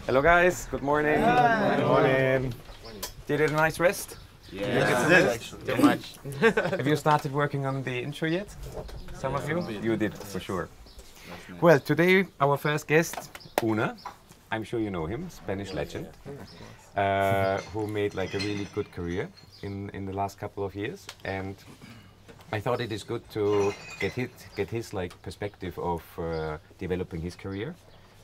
Hello guys, good morning. Hi. Good morning. Did you have a nice rest? Yeah, too much. Have you started working on the intro yet? Some of you? You did, for sure. Well, today our first guest, Uner. I'm sure you know him, Spanish legend, who made like a really good career in the last couple of years. And I thought it is good to get his like perspective of developing his career,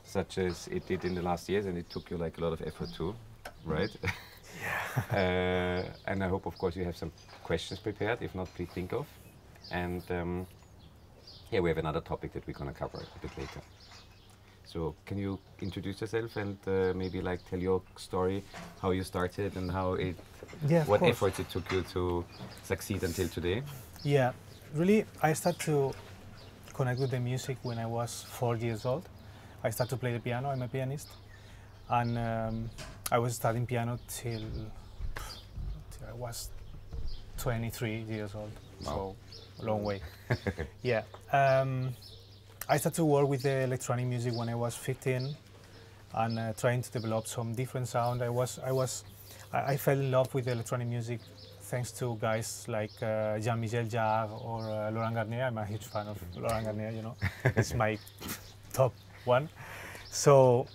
such as it did in the last years, and it took you like a lot of effort too, right? Yeah. And I hope, of course, you have some questions prepared. If not, please think of. And here we have another topic that we're going to cover a bit later. So can you introduce yourself and maybe like tell your story, how you started and how it, what efforts it took you to succeed until today? Yeah, really, I started to connect with the music when I was 4 years old. I started to play the piano. I'm a pianist, and I was studying piano till I was 23 years old. Wow. So a long way. Yeah. I started to work with the electronic music when I was 15, and trying to develop some different sound. I fell in love with electronic music thanks to guys like Jean-Michel Jarre or Laurent Garnier. I'm a huge fan of Laurent Garnier, you know. It's my top one. So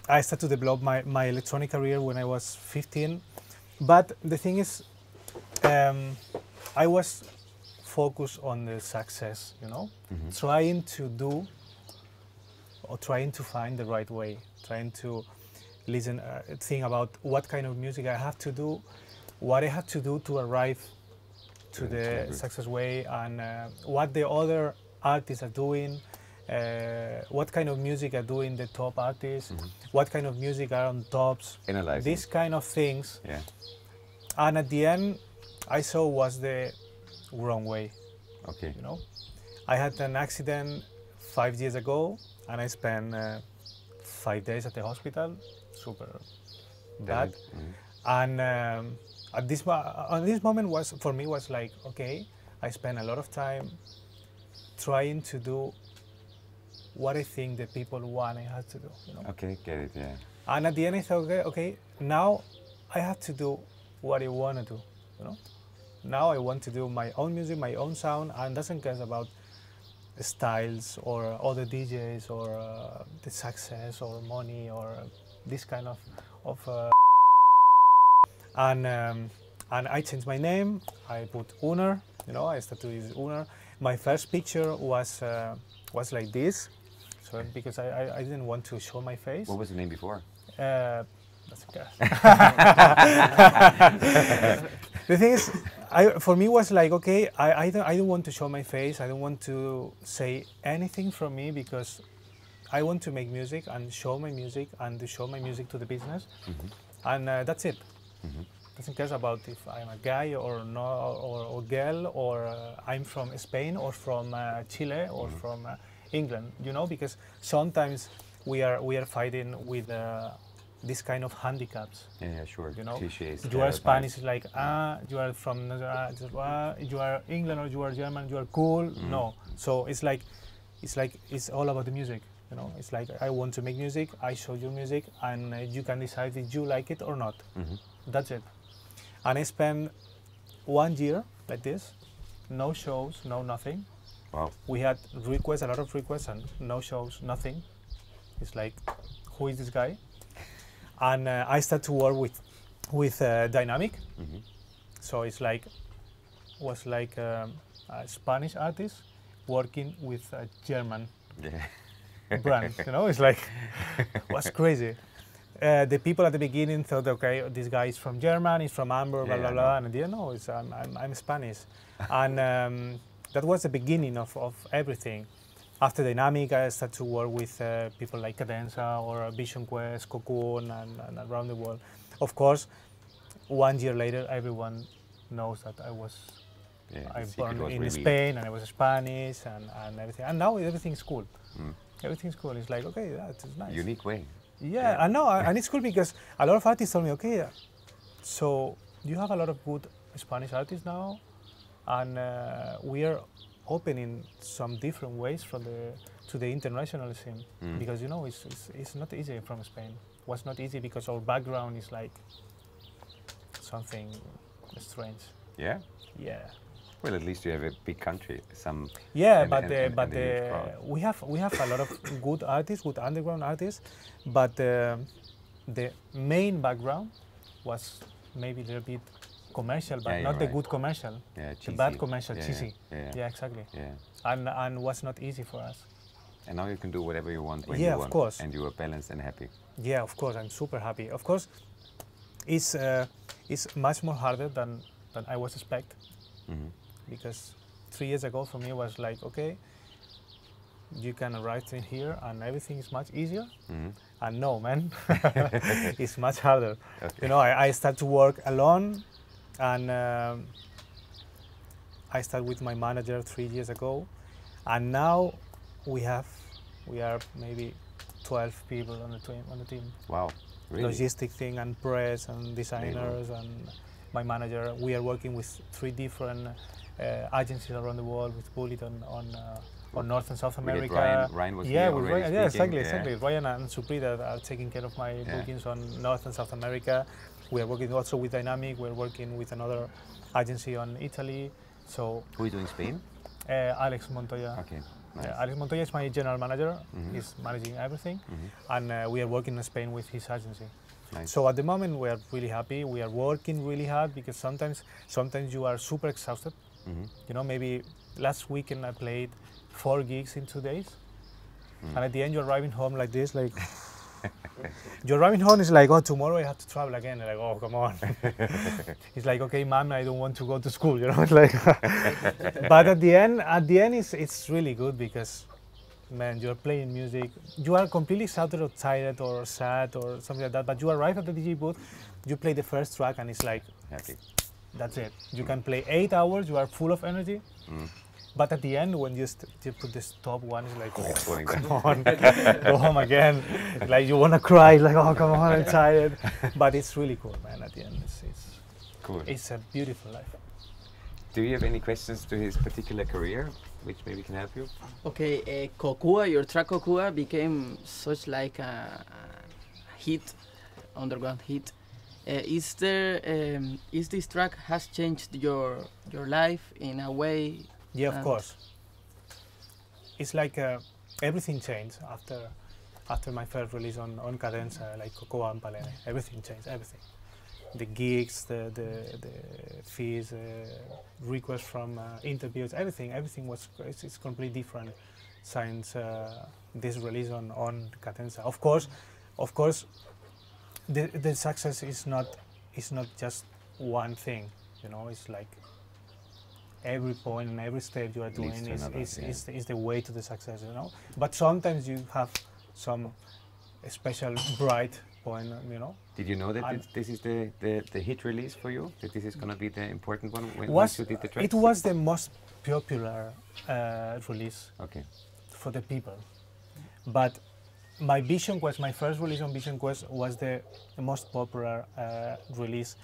I started to develop my electronic career when I was 15. But the thing is, I was focused on the success, you know, trying to do or trying to find the right way, trying to listen, think about what kind of music I have to do, what I have to do to arrive to the success way, and what the other artists are doing, what kind of music are doing the top artists, what kind of music are on tops, Analyzing. these kind of things. Yeah. And at the end, I saw was the wrong way. Okay. You know, I had an accident 5 years ago, and I spent 5 days at the hospital, super bad. And at this moment was for me was like, okay, I spent a lot of time trying to do what I think the people want I had to do. You know? Okay, get it, yeah. And at the end I thought, okay, now I have to do what I want to do. You know, now I want to do my own music, my own sound, and doesn't care about styles or other DJs or the success or money or this kind of and I changed my name. I put Uner. You know, I started to use Uner. My first picture was like this, so because I didn't want to show my face. What was the name before? That's okay. The thing is, for me was like, okay, I don't want to show my face. I don't want to say anything from me because I want to make music and show my music and to show my music to the business, and that's it. Doesn't care about if I'm a guy or no or girl or I'm from Spain or from Chile or from England. You know, because sometimes we are fighting with this kind of handicaps. Yeah, sure. You know, cliches. you are Spanish, like you are from you are England or you are German, you are cool. No, so it's all about the music. You know, it's like I want to make music, I show you music, and you can decide if you like it or not. That's it. And I spent 1 year like this, no shows, no nothing. Wow. We had requests, a lot of requests, and no shows, nothing. It's like, who is this guy? And I started to work with Dynamic. So it's like was like a Spanish artist working with a German brand. You know, it's like was crazy. The people at the beginning thought, okay, this guy is from Germany, he's from Hamburg, blah blah blah, and they no, it's I'm Spanish, and that was the beginning of everything. After Dynamic, I started to work with people like Cadenza or Vision Quest, Cocoon, and around the world. Of course, 1 year later, everyone knows that I was born in Spain and I was Spanish and everything. And now everything's cool. Everything's cool. It's like, okay, that's nice. Unique way. Yeah, I know, and it's cool because a lot of artists told me, okay, so you have a lot of good Spanish artists now, and we are opening some different ways from the to the international scene, because you know it's not easy from Spain. It was not easy because our background is like something strange. Yeah. Yeah. Well, at least you have a big country. Yeah, and- but and a huge crowd. we have a lot of good artists, good underground artists, but the main background was maybe a little bit commercial, but Yeah, not you're the right. good commercial, Yeah, the cheesy. bad commercial, Yeah, cheesy. Yeah. Yeah, exactly. Yeah. And was not easy for us. And now you can do whatever you want when Yeah, you of want. course. And you are balanced and happy. Yeah, of course, I'm super happy. Of course, it's much more harder than I was expect, Mhm. because 3 years ago for me was like, okay, you can arrive in here and everything is much easier. Mhm. And no, man, it's much harder. Okay. You know, I start to work alone, and I start with my manager 3 years ago, and now we are maybe 12 people on the team. Wow. Really? Logistic thing and press and designers and my manager. We are working with 3 different agencies around the world, with Bullet on North and South We had America. Ryan was Yeah, here with already Ryan, yeah, speaking. exactly. Ryan and Supri that are taking care of my Yeah. bookings on North and South America. We are working also with Dynamic. We're working with another agency on Italy. So Who is doing Spain? Alex Montoya. Okay. Nice. Yeah, Alex Montoya is my general manager. Mhm. He's managing everything, Mhm. and we are working in Spain with his agency. Nice. So at the moment we are really happy. We are working really hard because sometimes you are super exhausted. Mhm. You know, maybe last weekend I played 4 gigs in 2 days, and at the end you're arriving home like this, like you're arriving home is like, oh, tomorrow I have to travel again. Like, oh, come on. It's like, okay, mom, I don't want to go to school. You know, it's like. But at the end, it's really good because, man, you're playing music. You are completely exhausted or tired or sad or something like that. But you arrive at the DJ booth, you play the first track, and it's like, Happy. that's it. You can play 8 hours. You are full of energy. But at the end, when you put the stop one, it's like, oh, Falling come down. on, go home again. Like you want to cry, like, oh, come on, I'm tired. But it's really cool, man. At the end, Cool. it's a beautiful life. Do you have any questions to his particular career, which maybe can help you? Okay, Kokua, your track Kokua became such like a hit, underground hit. Is this track has changed your life in a way? Yeah, of And- course. It's like everything changed after my first release on Cadenza, like Cocoa and Palene. Everything changed, everything. The gigs, the fees, requests from interviews, everything was it's completely different since this release on Cadenza. Of course, the success is not just one thing. You know, it's like every point and every step you are doing Leads to another, is the way to the success, you know. But sometimes you have some special bright point, you know. Did you know that And- this is the hit release for you? That this is going to be the important one when Was once you did the track? it was the most popular release Okay. for the people, but my Vision Quest, my first release on Vision Quest was the most popular release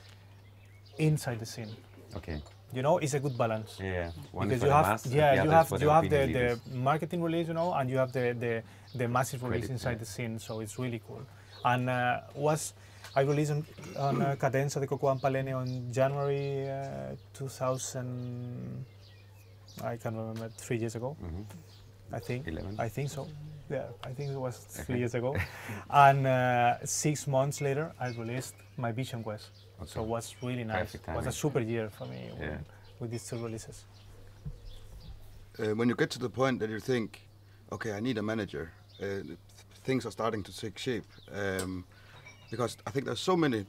inside the scene. Okay. You know, it's a good balance. Yeah. One Because for you the have, mass, yeah, the you other have for you have opinion the leaders. marketing release, you know, and you have the massive release Credit, inside yeah. the scene. So it's really cool. And I released on Cadenza de Cocoa and Palene on January 2000. I can't remember, 3 years ago. Mhm. I think. 11. I think so. Yeah, I think it was 3 Okay. years ago. And 6 months later, I released my Vision Quest. So it was really nice. Perfect It was a timing. super year for me Yeah. with these 2 releases. When you get to the point that you think, okay, I need a manager, things are starting to take shape. Because I think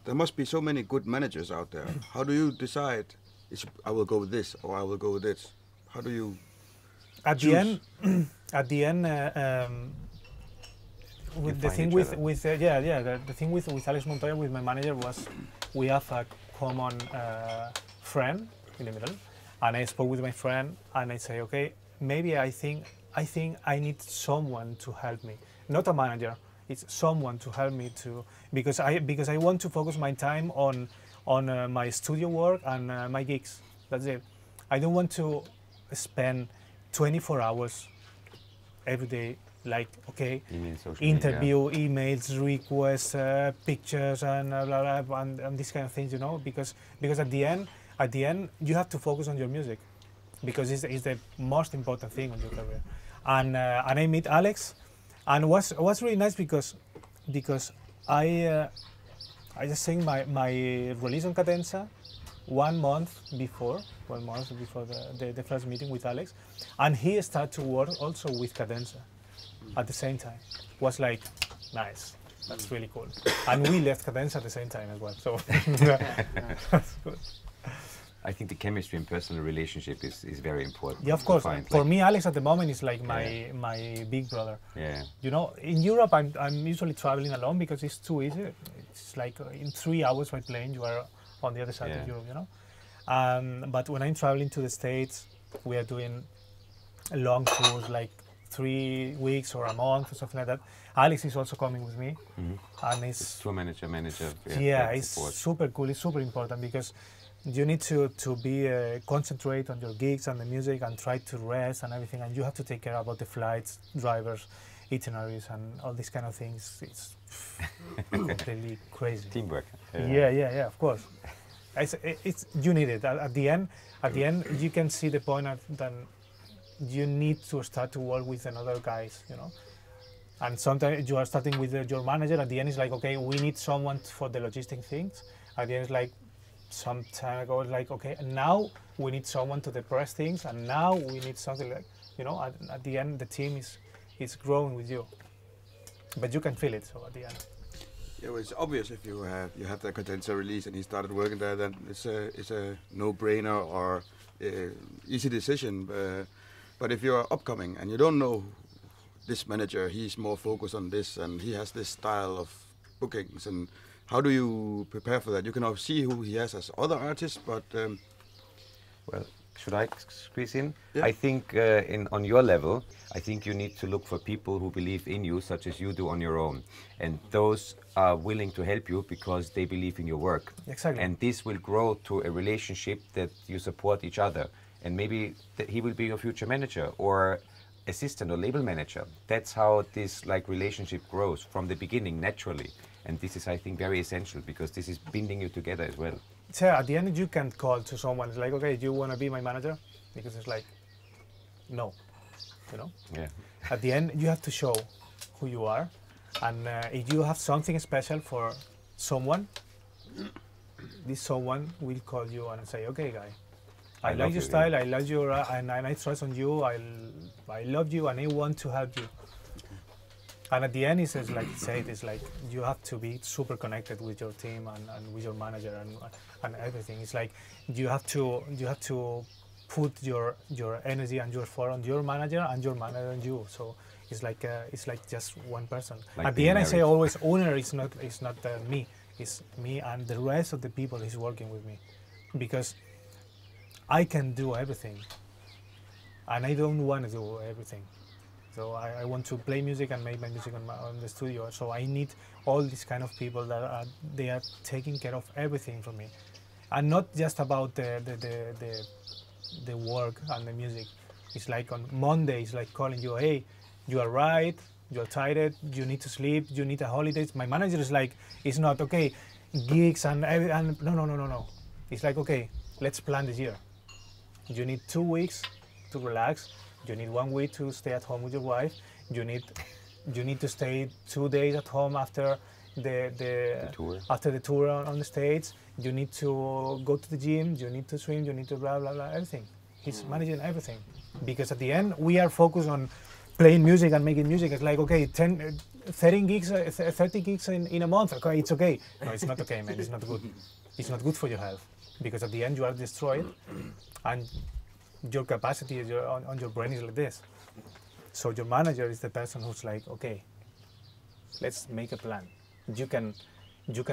there must be so many good managers out there. How do you decide, I will go with this or I will go with this? How do you At choose? the end, with the find thing each with other. the thing with Alex Montoya, with my manager, was we have a common friend in the middle, and I spoke with my friend and I say, okay, maybe I think I need someone to help me, not a manager. It's someone to help me because I want to focus my time on my studio work and my gigs. That's it. I don't want to spend 24 hours every day, like, okay, Email, social interview, emails, requests, pictures, and blah, blah, and these kind of things, you know, because at the end, you have to focus on your music, because it's the most important thing on your career. And I meet Alex, and was really nice because I just sang my release on Cadenza 1 month before the first meeting with Alex, and he started to work also with Cadenza at the same time. Was like, nice, that's really cool. And we left Cadenza at the same time as well, so that's good. I think the chemistry and personal relationship is very important. Yeah, of course. Find, For like, me, Alex at the moment is like my big brother. Yeah. You know, in Europe, I'm usually traveling alone because it's too easy. It's like in 3 hours by plane, you are on the other side of Europe, you know. But when I'm traveling to the States, we are doing long tours, like 3 weeks or a month or something like that. Alex is also coming with me, and it's tour manager. Yeah, it's super cool. It's super important because you need to be concentrate on your gigs and the music and try to rest and everything, and you have to take care about the flights, drivers, itineraries, and all these kind of things. It's completely crazy. Teamwork. Yeah, of course. It's you need it. At the end, you can see the point that you need to start to work with another guys, you know. And sometimes you are starting with your manager. At the end, it's like, okay, we need someone for the logistic things. At the end, it's like, some time ago, like, okay, and now we need someone to press things, and now we need something like, you know, at the end, the team is growing with you. But you can feel it, so at the end. Yeah, well, it's obvious if you have the Cadenza release and he started working there, then it's a no-brainer or easy decision. But if you're upcoming and you don't know this manager, he's more focused on this and he has this style of bookings, and how do you prepare for that? You can now see who he has as other artists, but well, should I squeeze in? Yeah. I think on your level, I think you need to look for people who believe in you, such as you do on your own, and those are willing to help you because they believe in your work. Exactly. And this will grow to a relationship that you support each other, and maybe he will be your future manager or assistant or label manager. That's how this relationship grows from the beginning naturally. And this is, I think, very essential because this is binding you together as well. So at the end, you can call to someone. It's like, okay, do you want to be my manager? Because it's like, no, you know. Yeah. At the end, you have to show who you are, and if you have something special for someone, this someone will call you and say, okay, guy, I like your style, I like your, and I trust on you. I love you, and I want to help you. And at the end, it's like it's like you have to be super connected with your team and with your manager and everything. It's like you have to put your energy and your effort on your manager and your manager on you. So it's like just one person. Like at the end, married. I say always, Uner is not me. It's me and the rest of the people who's working with me, because I can do everything, and I don't want to do everything. So I want to play music and make my music on the studio. So I need all these kind of people that they are taking care of everything for me, and not just about the work and the music. It's like on Monday, it's like calling you, hey, you are right, you are tired, you need to sleep, you need a holiday. My manager is like, it's not okay, gigs and no. It's like, okay, let's plan this year. You need 2 weeks to relax. You need 1 week to stay at home with your wife. You need to stay 2 days at home after the tour on the States. You need to go to the gym. You need to swim. You need to blah blah blah everything. He's managing everything, because at the end we are focused on playing music and making music. It's like, okay, 30 gigs in a month. Okay, it's okay. No, it's not okay, man. It's not good. It's not good for your health, because at the end you are destroyed, and your capacity on your brain is like this. So your manager is the person who's like, okay, let's make a plan. You can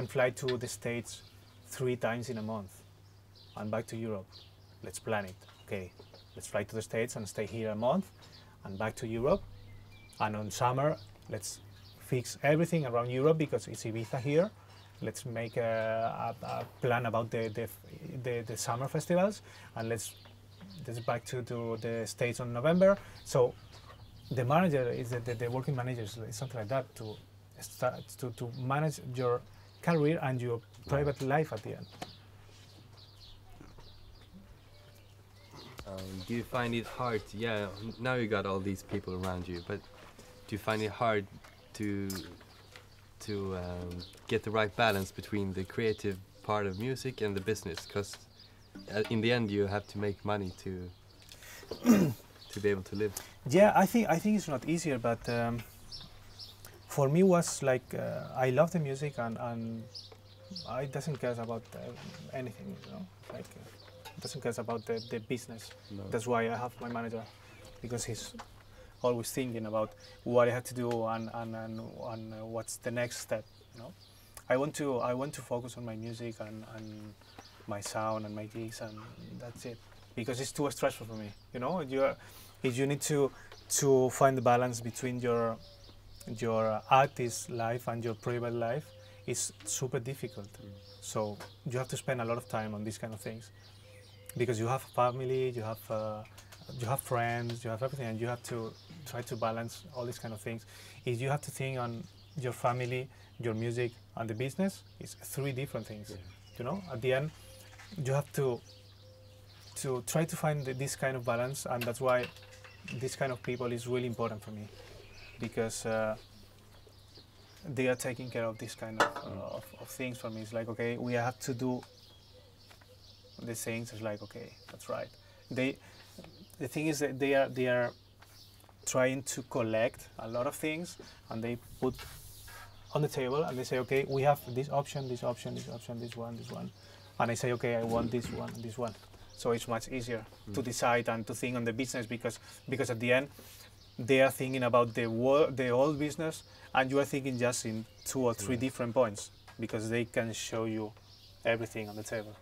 fly to the States 3 times in a month and back to Europe. Let's plan it. Okay, let's fly to the States and stay here a month and back to Europe. And on summer, let's fix everything around Europe because it's Ibiza here. Let's make a plan about the summer festivals, and let's back to the States on November. So the manager is the working manager is something like that to start to manage your career and your private life at the end. Do you find it hard? Yeah, now you got all these people around you, but do you find it hard to get the right balance between the creative part of music and the business? Because in the end, you have to make money to to be able to live. Yeah, I think it's not easier, but for me was like I love the music and I doesn't care about anything, you know, like doesn't care about the business. No. That's why I have my manager, because he's always thinking about what I have to do and what's the next step. You know, I want to focus on my music and my sound and my gigs, and that's it, because it's too stressful for me. You know, if you need to find the balance between your artist life and your private life, it's super difficult. So you have to spend a lot of time on these kind of things, because you have family, you have friends, you have everything, and you have to try to balance all these kind of things. If you have to think on your family, your music, and the business, it's three different things. Yeah. You know, at the end, you have to try to find this kind of balance, and that's why this kind of people is really important for me, because they are taking care of this kind of things for me. It's like, okay, we have to do these things. It's like, okay, that's right. The thing is that they are trying to collect a lot of things, and they put on the table, and they say, okay, we have this option, this option, this option, this one, and I say, okay, I want this one, and this one. So it's much easier to decide and to think on the business, because at the end they are thinking about the whole business, and you are thinking just in 2 or 3 different points, because they can show you everything on the table.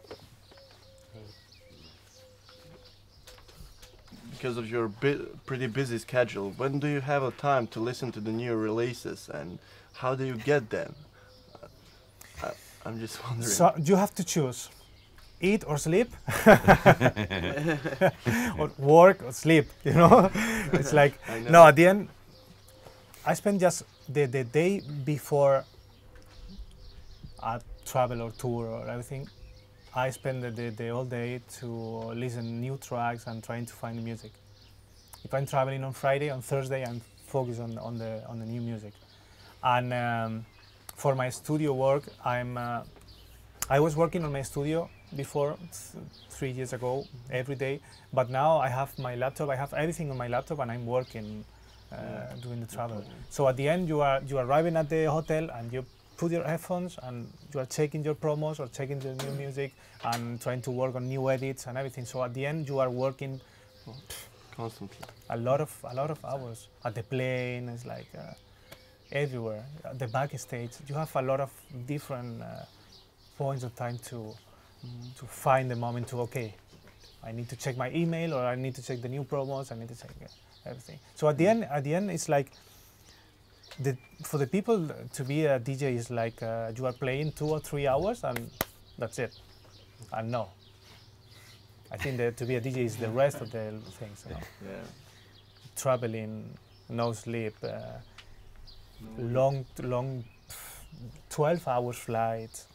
Because of your pretty busy schedule, when do you have a time to listen to the new releases, and how do you get them? I'm just wondering. So you have to choose, eat or sleep, or work or sleep, you know? It's like, no, at the end, I spend just the day before a travel or tour or everything, I spend the whole day to listen new tracks and trying to find music. If I'm traveling on Friday, on Thursday, I'm focused on the new music. And for my studio work, I was working on my studio before 3 years ago every day, but now I have my laptop. I have everything on my laptop, and I'm working doing the travel. So at the end, you are arriving at the hotel, and you put your headphones, and you are checking your promos or checking the new music and trying to work on new edits and everything. So at the end, you are working Constantly. a lot of hours at the plane. It's like everywhere. At the backstage, you have a lot of different points of time to find the moment to, okay, I need to check my email, or I need to check the new promos. I need to check everything. So at the end, it's like, for the people to be a DJ is like you are playing 2 or 3 hours and that's it. And no, I think that to be a DJ is the rest of the things. You know? Yeah. Traveling, no sleep, long 12 hours flight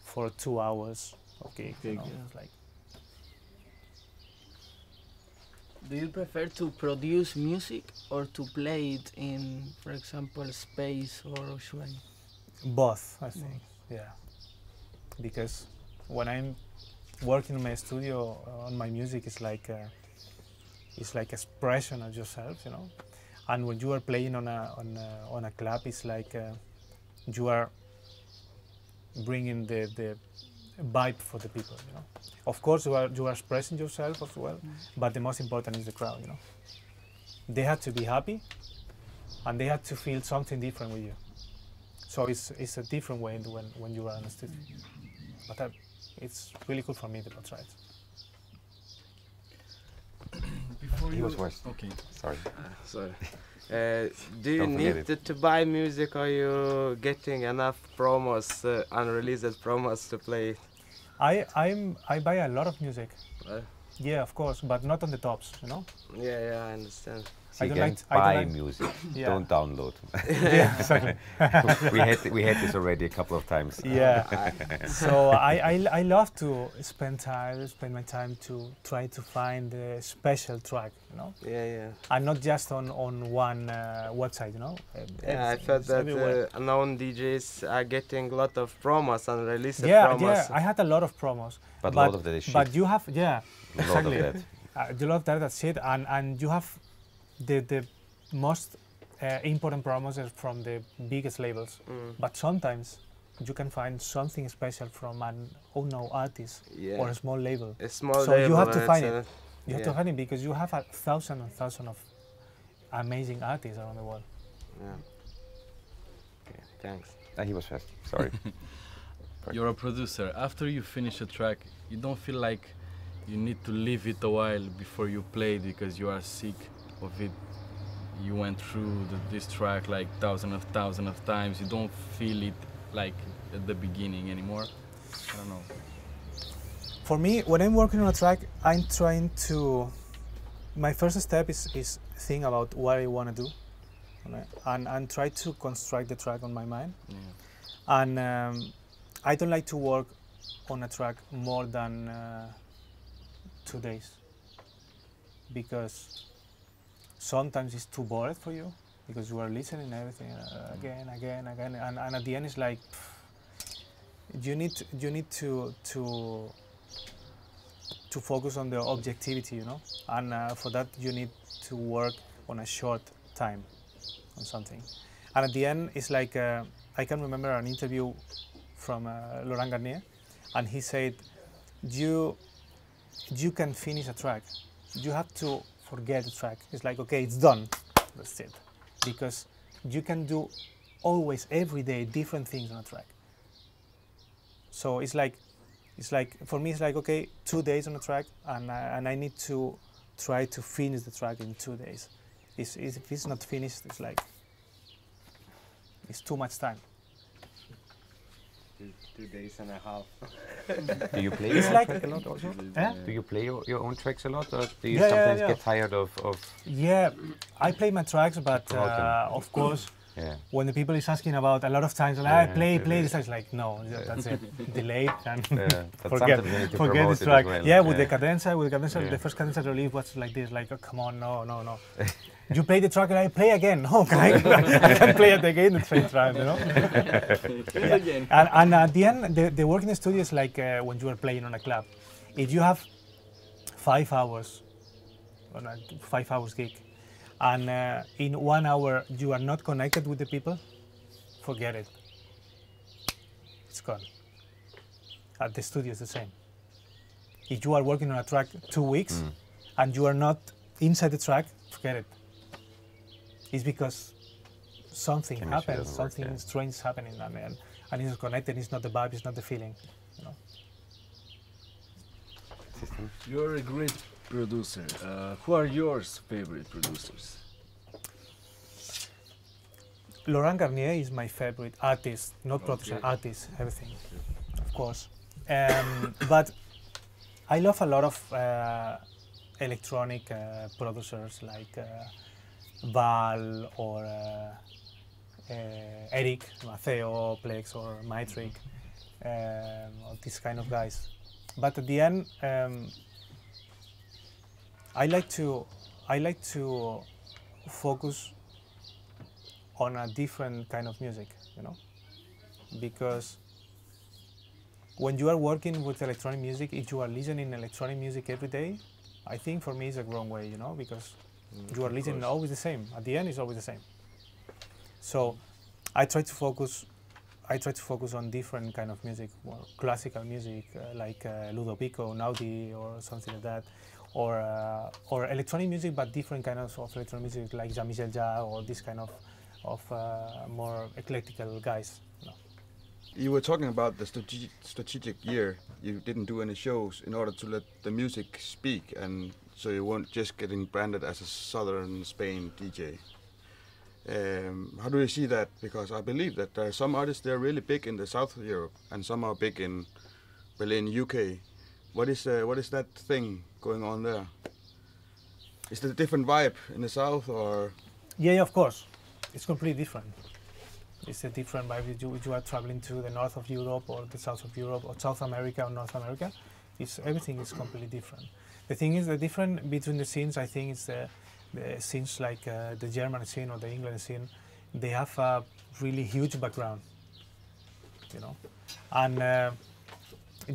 for 2 hours. Okay, you know, it's like. Do you prefer to produce music or to play it in, for example, space or Ushuaia? Both, I think. Yeah, because when I'm working in my studio on my music, it's like expression of yourself, you know. And when you are playing on a club, it's like you are bringing the vibe for the people, you know. Of course, you are expressing yourself as well, but the most important is the crowd, you know. They have to be happy, and they have to feel something different with you. So it's a different way when you are in the studio. But it's really cool for me to try it. Before He was worse. Okay. Sorry. Sorry. Do you Don't forget need to buy music? Are you getting enough promos, unreleased promos to play? I buy a lot of music. Uh, Yeah, of course, but not on the tops, you know. yeah, I understand. So I you don't can like. I buy don't like. music, Yeah. don't download. Yeah, exactly. we had this already a couple of times. Yeah. So I love to spend my time to try to find a special track, you know, Yeah. and not just on one website, you know. Yeah, I Everything felt is that everywhere. known DJs are getting a lot of promos and released Yeah, promos. I had a lot of promos, But a lot of that is shit. but you have, A yeah, lot exactly. of that. You love that's shit, and you have the most important promos are from the biggest labels. But sometimes you can find something special from an unknown artist Yeah. or a small label. A small So label. you have to and find it's, it. You have to find it because you have a thousand of amazing artists around the world. Yeah. Okay, thanks. He was fast. Sorry. You're a producer. After you finish a track, you don't feel like you need to leave it a while before you play it because you are sick of it. You went through this track like thousands of times. You don't feel it like at the beginning anymore. I don't know. For me, when I'm working on a track, I'm trying to. My first step is think about what I want to do, right? and try to construct the track on my mind. Yeah. And I don't like to work on a track more than 2 days because sometimes it's too bored for you because you are listening everything again, and at the end it's like you need to focus on the objectivity, you know, and for that you need to work on a short time on something. And at the end it's like I can remember an interview from Laurent Garnier, and he said you can finish a track, you have to forget the track. It's like, okay, it's done, that's it, because you can do always every day different things on a track. So it's like for me it's like, okay, 2 days on a track, and I need to try to finish the track in 2 days. If it's not finished, it's like it's too much time. 2 days and a half. Do you play It's your like- own track a lot also? Eh? Do you play your own tracks a lot, or do you Yeah, sometimes yeah. get tired of Yeah, I play my tracks, but promote them. of course, yeah? when the people is asking about a lot of times, like, Yeah, play yeah. this, it's like, no, that's it, delayed, and But forget sometimes you need to forget promote this it track. as well. Yeah, with the cadenza, Yeah. the first cadenza relief was like this, like, oh, come on, no. You play the track and I play again. No, can I can play it again the same time, you know? Again. And at the end, the work in the studio is like when you are playing on a club. If you have 5 hours on a 5 hours gig, and in 1 hour you are not connected with the people, forget it. It's gone. At the studio, it's the same. If you are working on a track 2 weeks and you are not inside the track, forget it. It's because something Chemistry happens, doesn't work, something yeah. strange is happening, and it's not connected. It's not the vibe, it's not the feeling. You know? You're a great producer. Who are your favorite producers? Laurent Garnier is my favorite artist, not producer, artist, everything, of course. But I love a lot of electronic producers like Val or Eric, Maceo, Plex or Mytric, or these kind of guys. But at the end, I like to focus on a different kind of music, you know, because when you are working with electronic music, if you are listening electronic music every day, I think for me it's a wrong way, you know, because you are listening always the same. At the end, it's always the same. So I try to focus on different kind of music, more classical music like Ludovico, Naudi, or something like that, or electronic music, but different kind of electronic music like Jean-Michel Jarre or this kind of more eclectical guys. You know. You were talking about the strategic year. You didn't do any shows in order to let the music speak, and so you weren't just getting branded as a Southern Spain DJ. How do you see that? Because I believe that there are some artists that are really big in the south of Europe, and some are big in Berlin, UK. What is that thing going on there? Is it a different vibe in the south, or? Yeah, of course. It's completely different. It's a different vibe if you are traveling to the north of Europe or the south of Europe or South America or North America. Everything is completely different. The thing is, the difference between the scenes, I think, is the scenes like the German scene or the England scene. They have a really huge background, you know, and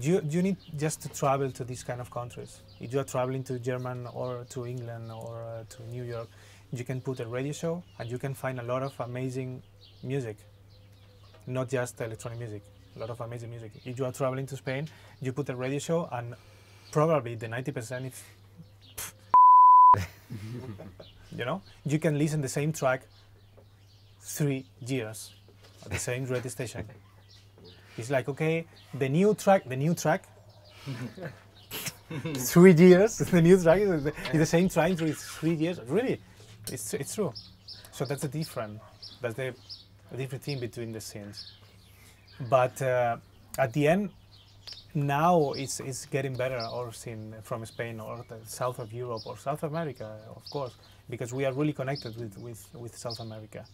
you need just to travel to these kind of countries. If you are traveling to German or to England or to New York, you can put a radio show and you can find a lot of amazing music, not just electronic music, a lot of amazing music. If you are traveling to Spain, you put a radio show and probably the 90% is, you know, you can listen the same track 3 years at the same radio station. It's like, okay, the new track, 3 years, the new track is the same track for 3 years. Really, it's true. So that's the different thing between the scenes. But at the end, now it's getting better, or scene from Spain or the south of Europe or South America, of course, because we are really connected with South America.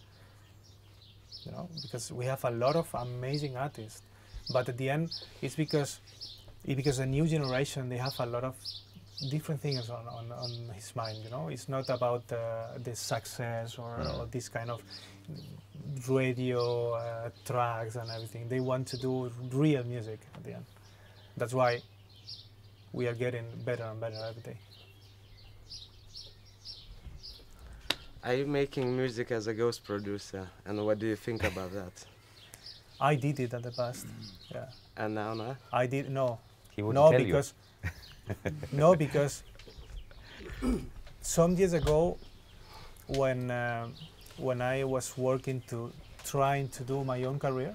You know, because we have a lot of amazing artists. But at the end, it's because the new generation, they have a lot of different things on his mind, you know. It's not about the success or this kind of radio tracks and everything. They want to do real music at the end. That's why we are getting better and better every day. Are you making music as a ghost producer, and what do you think about that? I did it in the past, yeah. And now, no? I did, no. He wouldn't tell because no, because some years ago, when I was trying to do my own career,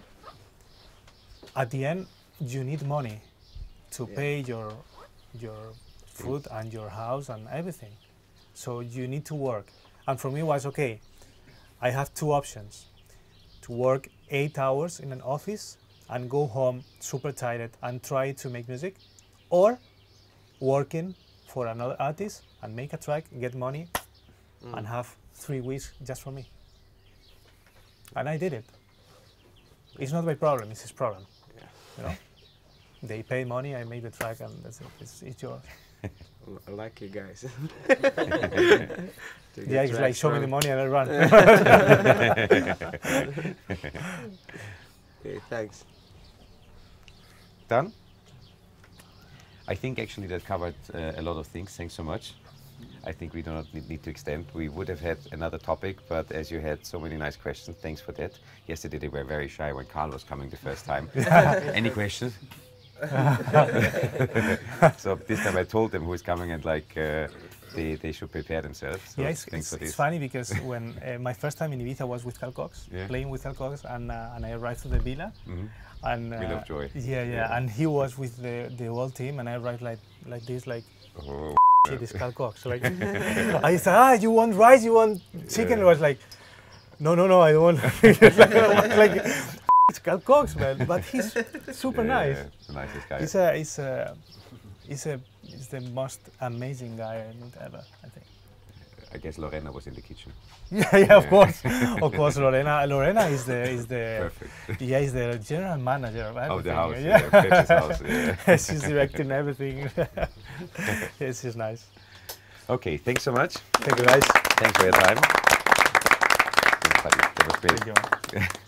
at the end you need money to pay your food and your house and everything. So you need to work. And for me it was okay. I have 2 options: to work 8 hours in an office and go home super tired and try to make music, or working for another artist and make a track, get money, and have 3 weeks just for me. And I did it. It's not my problem, it's his problem. Yeah. You know? They pay money, I make the track, and that's it. It's yours. Lucky guys. Yeah, it's like show me the money and I run. Okay, thanks. Done? I think actually that covered a lot of things. Thanks so much. I think we do not need to extend. We would have had another topic, but as you had so many nice questions, thanks for that. Yesterday they were very shy when Carl was coming the first time. Any questions? So this time I told them who is coming, and like they should prepare themselves. So yeah, it's funny because when my first time in Ibiza was with Carl Cox, playing with Carl Cox, and I arrived to the villa. And Wheel of Joy. Yeah, and he was with the whole team, and I arrived like this, like, oh, shit, it's Carl Cox. Like, I said, you want rice, you want chicken? I was like, no, I don't want. Like, it's Carl Cox, man, but he's super nice. The nicest guy. He's the most amazing guy I meet ever, I think. I guess Lorena was in the kitchen. Yeah, of course. Of course, Lorena is the perfect. Yeah, is the general manager of everything. Of the house, yeah. Pepper's house. Yeah. She's directing everything. Yes, she's nice. Okay, thanks so much. Thank you, guys. Thanks for your time. That was great. Thank you.